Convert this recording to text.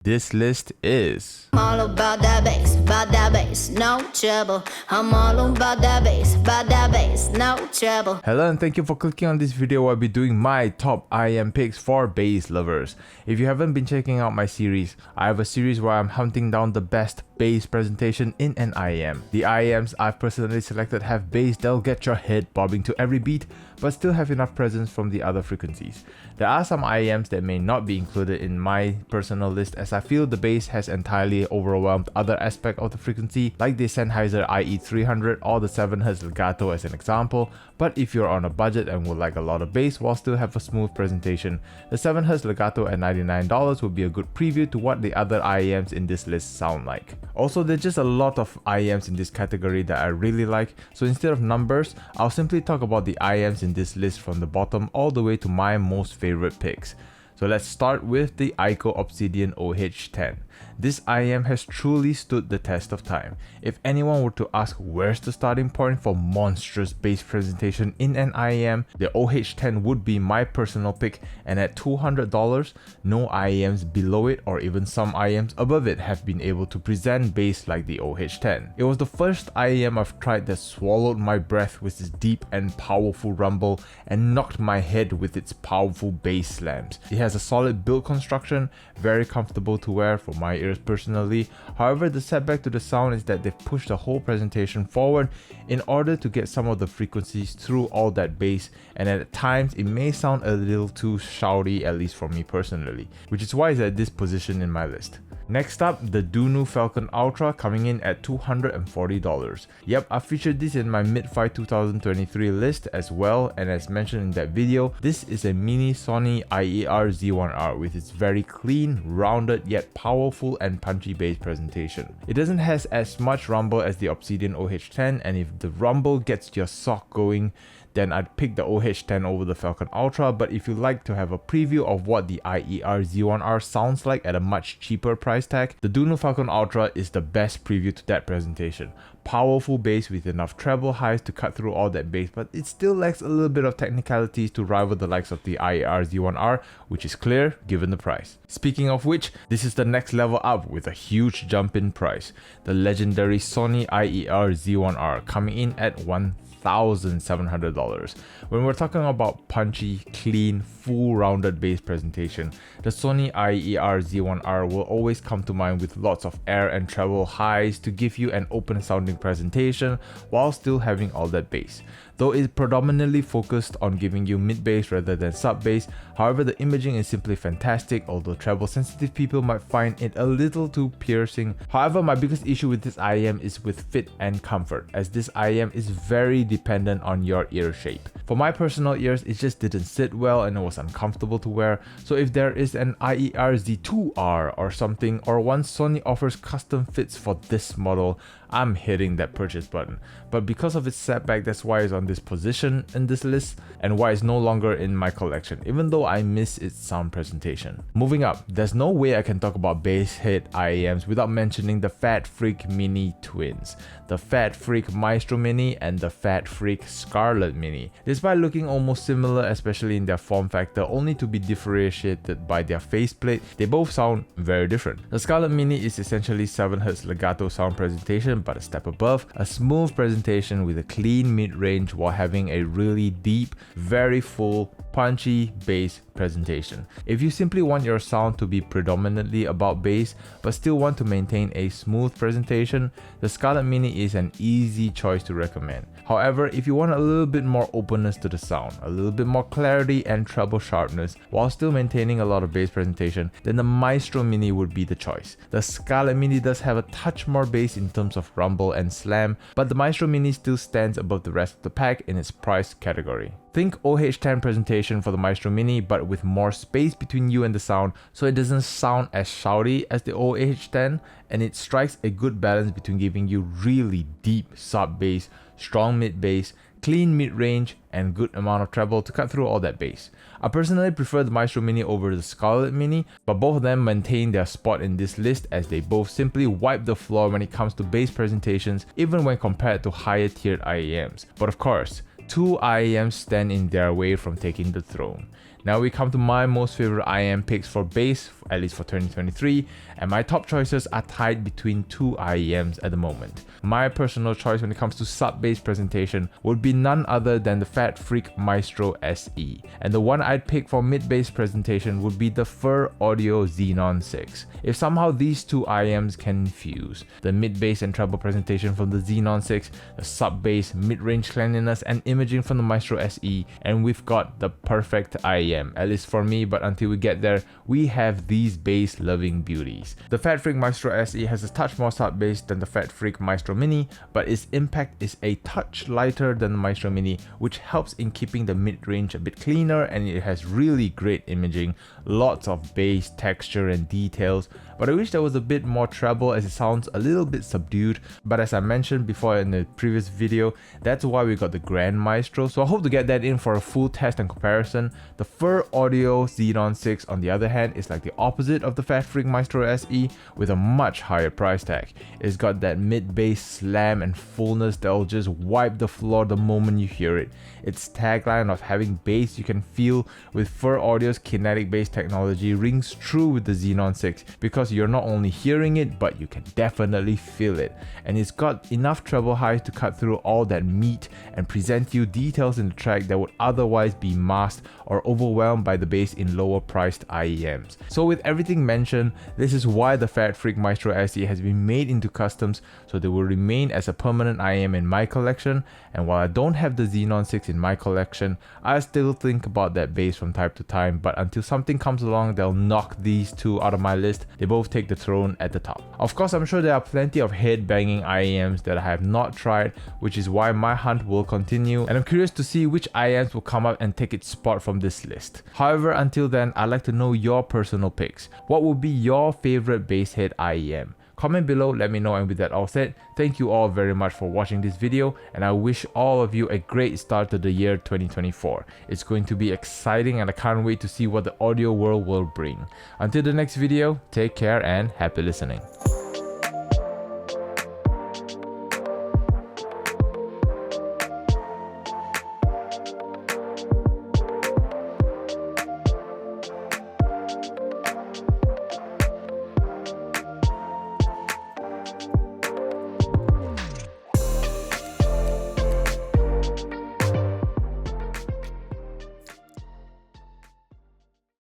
This list is... I'm all about that bass, no trouble. I'm all about that bass, no trouble. Hello and thank you for clicking on this video where I'll be doing my top IEM picks for bass lovers. If you haven't been checking out my series, I have a series where I'm hunting down the best bass presentation in an IEM. The IEMs I've personally selected have bass that'll get your head bobbing to every beat, but still have enough presence from the other frequencies. There are some IEMs that may not be included in my personal list as I feel the bass has entirely overwhelmed other aspects of the frequency, like the Sennheiser IE300 or the 7Hz legato as an example. But if you're on a budget and would like a lot of bass while still have a smooth presentation, the 7Hz legato at $99 would be a good preview to what the other IEMs in this list sound like. Also, there's just a lot of IEMs in this category that I really like, so instead of numbers, I'll simply talk about the IEMs in this list from the bottom all the way to my most favorite picks. So let's start with the Ico Obsidian OH10. This IEM has truly stood the test of time. If anyone were to ask where's the starting point for monstrous bass presentation in an IEM, the OH10 would be my personal pick, and at $200, no IEMs below it or even some IEMs above it have been able to present bass like the OH10. It was the first IEM I've tried that swallowed my breath with its deep and powerful rumble and knocked my head with its powerful bass slams. It has a solid build construction, very comfortable to wear for my ears personally. However, the setback to the sound is that they've pushed the whole presentation forward in order to get some of the frequencies through all that bass, and at times it may sound a little too shouty, at least for me personally, which is why it's at this position in my list. Next up, the Dunu Falcon Ultra coming in at $240. Yep, I featured this in my mid-fi 2023 list as well, and as mentioned in that video, this is a mini Sony IER Z1R with its very clean, rounded yet powerful and punchy bass presentation. It doesn't have as much rumble as the Obsidian OH10, and if the rumble gets your sock going, then I'd pick the OH10 over the Falcon Ultra. But if you like to have a preview of what the IER Z1R sounds like at a much cheaper price tag, the Dunu Falcon Ultra is the best preview to that presentation. Powerful bass with enough treble highs to cut through all that bass, but it still lacks a little bit of technicalities to rival the likes of the IER Z1R, which is clear given the price. Speaking of which, this is the next level up with a huge jump in price. The legendary Sony IER Z1R coming in at $1,700. When we're talking about punchy, clean, full rounded bass presentation, the Sony IER Z1R will always come to mind with lots of air and treble highs to give you an open sounding presentation while still having all that bass. Though it's predominantly focused on giving you mid bass rather than sub bass, however the imaging is simply fantastic, although treble sensitive people might find it a little too piercing. However, my biggest issue with this IEM is with fit and comfort, as this IEM is very dependent on your ear shape. For my personal ears, it just didn't sit well and it was uncomfortable to wear, so if there is an IER Z2R or something, or once Sony offers custom fits for this model, I'm hitting that purchase button. But because of its setback, that's why it's on this position in this list and why it's no longer in my collection, even though I miss its sound presentation. Moving up, there's no way I can talk about bass hit IEMs without mentioning the Fat Freak Mini twins, the Fat Freak Maestro Mini and the Fat Freak Scarlett Mini. Despite looking almost similar, especially in their form factor, only to be differentiated by their faceplate, they both sound very different. The Scarlett Mini is essentially 7Hz legato sound presentation, but a step above, a smooth presentation with a clean mid-range while having a really deep, very full, punchy bass presentation. If you simply want your sound to be predominantly about bass but still want to maintain a smooth presentation, the Scarlett Mini is an easy choice to recommend. However, if you want a little bit more openness to the sound, a little bit more clarity and treble sharpness while still maintaining a lot of bass presentation, then the Maestro Mini would be the choice. The Scarlett Mini does have a touch more bass in terms of rumble and slam, but the Maestro Mini still stands above the rest of the pack in its price category. Think OH10 presentation for the Maestro Mini, but with more space between you and the sound, so it doesn't sound as shouty as the OH10, and it strikes a good balance between giving you really deep sub bass, strong mid bass, clean mid-range, and good amount of treble to cut through all that bass. I personally prefer the Maestro Mini over the Scarlett Mini, but both of them maintain their spot in this list as they both simply wipe the floor when it comes to bass presentations, even when compared to higher tiered IEMs. But of course, two IEMs stand in their way from taking the throne. Now we come to my most favorite IEM picks for bass at least for 2023, and my top choices are tied between two IEMs at the moment. My personal choice when it comes to sub-bass presentation would be none other than the Fat Freak Maestro SE, and the one I'd pick for mid-bass presentation would be the Fur Audio Xenon 6. If somehow these two IEMs can fuse, the mid-bass and treble presentation from the Xenon 6, the sub-bass, mid-range cleanliness and imaging from the Maestro SE, and we've got the perfect IEM, at least for me, but until we get there, we have these bass-loving beauties. The Fat Freak Maestro SE has a touch more sub-bass than the Fat Freak Maestro Mini, but its impact is a touch lighter than the Maestro Mini, which helps in keeping the mid-range a bit cleaner, and it has really great imaging, lots of bass, texture and details, but I wish there was a bit more treble as it sounds a little bit subdued. But as I mentioned before in the previous video, that's why we got the Grand Maestro, so I hope to get that in for a full test and comparison. The Fur Audio Xenon 6 on the other hand is like the opposite of the Fat Freak Maestro SE with a much higher price tag. It's got that mid-bass slam and fullness that will just wipe the floor the moment you hear it. Its tagline of having bass you can feel with Fur Audio's kinetic bass technology rings true with the Xenon 6 because you're not only hearing it, but you can definitely feel it. And it's got enough treble highs to cut through all that meat and present you details in the track that would otherwise be masked or overwhelmed by the bass in lower priced IEMs. So with everything mentioned, this is why the Fat Freak Maestro SE has been made into customs, so they will remain as a permanent IEM in my collection. And while I don't have the Xenon 6 in my collection, I still think about that bass from time to time, but until something comes along that'll knock these two out of my list, they both take the throne at the top. Of course, I'm sure there are plenty of head-banging IEMs that I have not tried, which is why my hunt will continue, and I'm curious to see which IEMs will come up and take its spot from this list. However, until then, I'd like to know your personal picks. What would be your favorite bass head IEM? Comment below, let me know, and with that all said, thank you all very much for watching this video, and I wish all of you a great start to the year 2024. It's going to be exciting and I can't wait to see what the audio world will bring. Until the next video, take care and happy listening.